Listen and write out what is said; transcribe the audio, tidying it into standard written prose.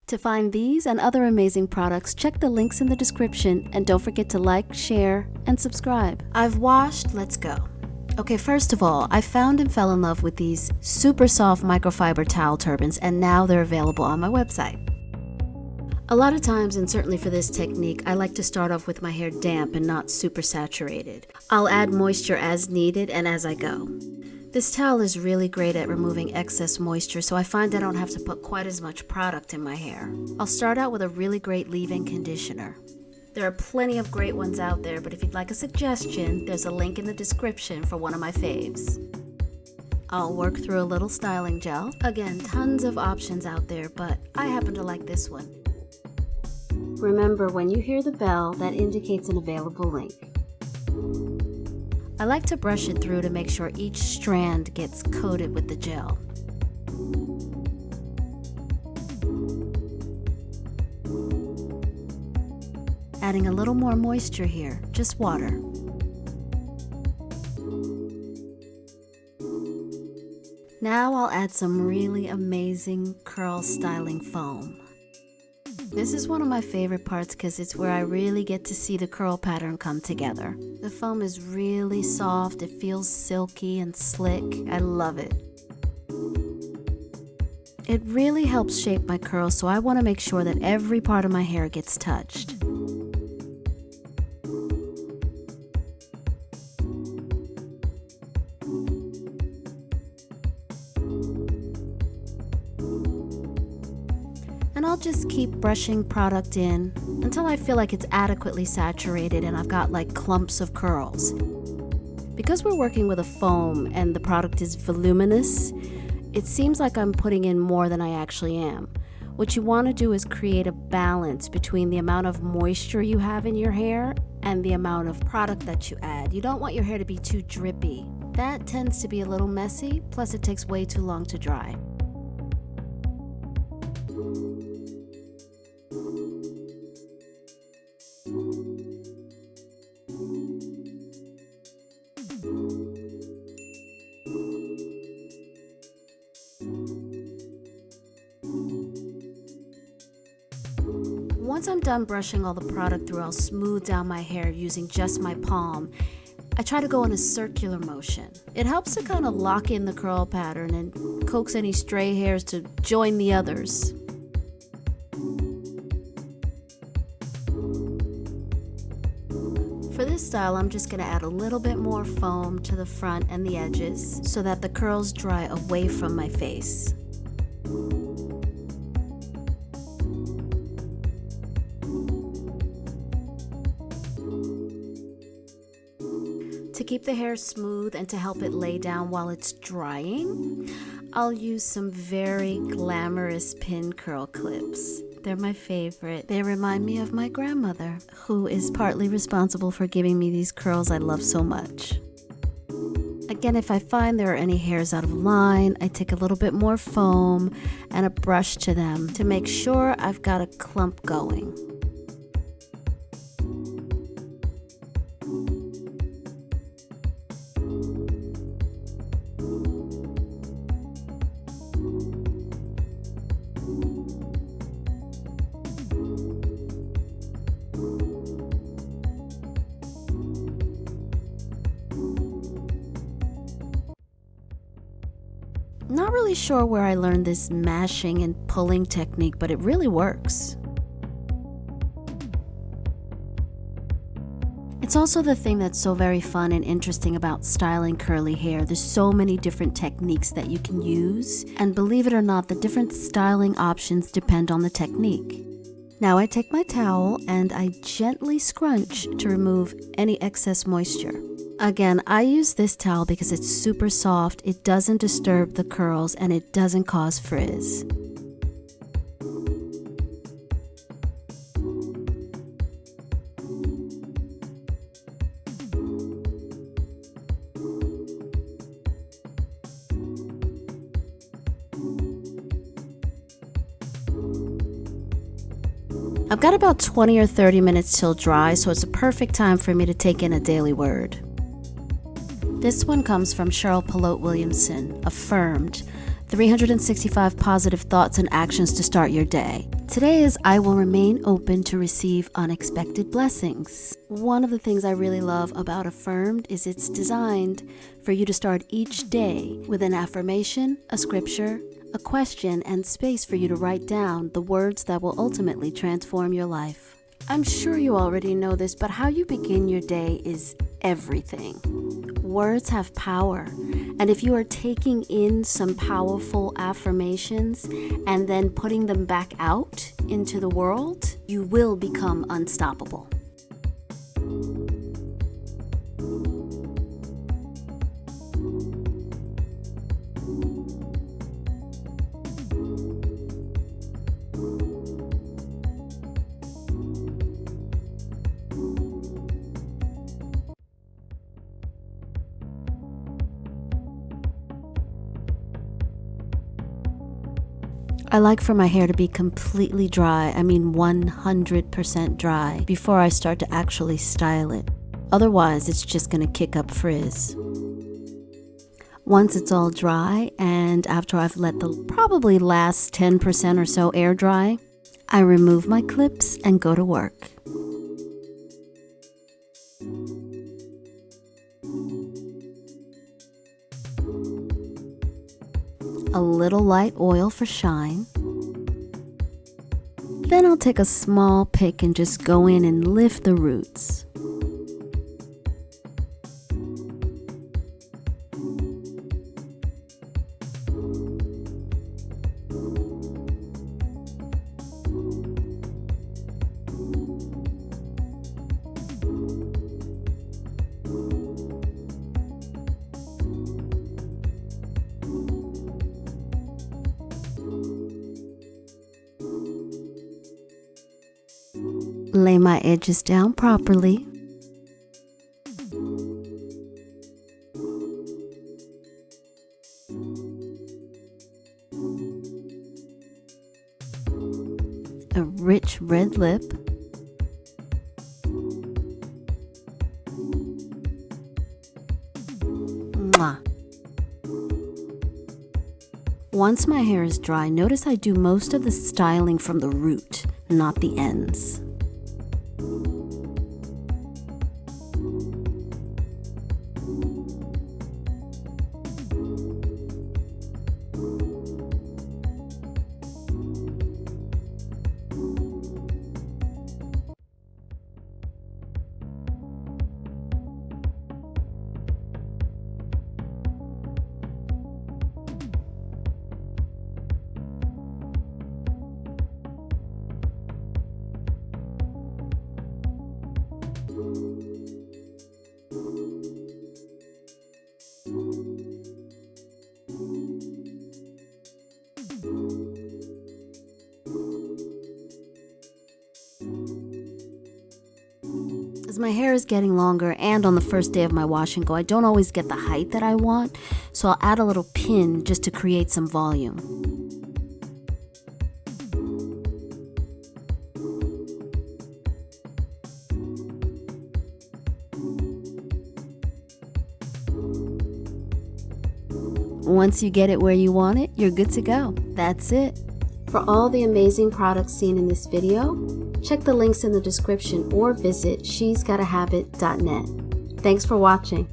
To find these and other amazing products, check the links in the description and don't forget to like, share, and subscribe. I've washed, let's go. Okay, first of all, I found and fell in love with these super soft microfiber towel turbans, and now they're available on my website. A lot of times, and certainly for this technique, I like to start off with my hair damp and not super saturated. I'll add moisture as needed and as I go. This towel is really great at removing excess moisture, so I find I don't have to put quite as much product in my hair. I'll start out with a really great leave-in conditioner. There are plenty of great ones out there, but if you'd like a suggestion, there's a link in the description for one of my faves. I'll work through a little styling gel. Again, tons of options out there, but I happen to like this one. Remember, when you hear the bell, that indicates an available link. I like to brush it through to make sure each strand gets coated with the gel. Adding a little more moisture here, just water. Now I'll add some really amazing curl styling foam. This is one of my favorite parts because it's where I really get to see the curl pattern come together. The foam is really soft, it feels silky and slick. I love it. It really helps shape my curls, so I want to make sure that every part of my hair gets touched. And I'll just keep brushing product in until I feel like it's adequately saturated and I've got like clumps of curls. Because we're working with a foam and the product is voluminous, it seems like I'm putting in more than I actually am. What you want to do is create a balance between the amount of moisture you have in your hair and the amount of product that you add. You don't want your hair to be too drippy. That tends to be a little messy, plus it takes way too long to dry. Once I'm done brushing all the product through, I'll smooth down my hair using just my palm. I try to go in a circular motion. It helps to kind of lock in the curl pattern and coax any stray hairs to join the others. For this style, I'm just going to add a little bit more foam to the front and the edges so that the curls dry away from my face. To keep the hair smooth and to help it lay down while it's drying, I'll use some very glamorous pin curl clips. They're my favorite. They remind me of my grandmother, who is partly responsible for giving me these curls I love so much. Again, if I find there are any hairs out of line, I take a little bit more foam and a brush to them to make sure I've got a clump going. Not really sure where I learned this mashing and pulling technique, but it really works. It's also the thing that's so very fun and interesting about styling curly hair. There's so many different techniques that you can use, and believe it or not, the different styling options depend on the technique. Now I take my towel and I gently scrunch to remove any excess moisture. Again, I use this towel because it's super soft, it doesn't disturb the curls, and it doesn't cause frizz. I've got about 20 or 30 minutes till dry, so it's a perfect time for me to take in a daily word. This one comes from Cheryl Pelote Williamson, affirmed, 365 positive thoughts and actions to start your day. Today is I will remain open to receive unexpected blessings. One of the things I really love about Affirmed is it's designed for you to start each day with an affirmation, a scripture, a question, and space for you to write down the words that will ultimately transform your life. I'm sure you already know this, but how you begin your day is everything. Words have power, and if you are taking in some powerful affirmations and then putting them back out into the world, you will become unstoppable. I like for my hair to be completely dry, 100% dry, before I start to actually style it. Otherwise, it's just going to kick up frizz. Once it's all dry, and after I've let the probably last 10% or so air dry, I remove my clips and go to work. A little light oil for shine. Then I'll take a small pick and just go in and lift the roots. Lay my edges down properly. A rich red lip. Mwah. Once my hair is dry, notice I do most of the styling from the root, not the ends. As my hair is getting longer and on the first day of my wash and go, I don't always get the height that I want, so I'll add a little pin just to create some volume. Once you get it where you want it, you're good to go. That's it. For all the amazing products seen in this video, check the links in the description or visit shesgotahabit.net. Thanks for watching.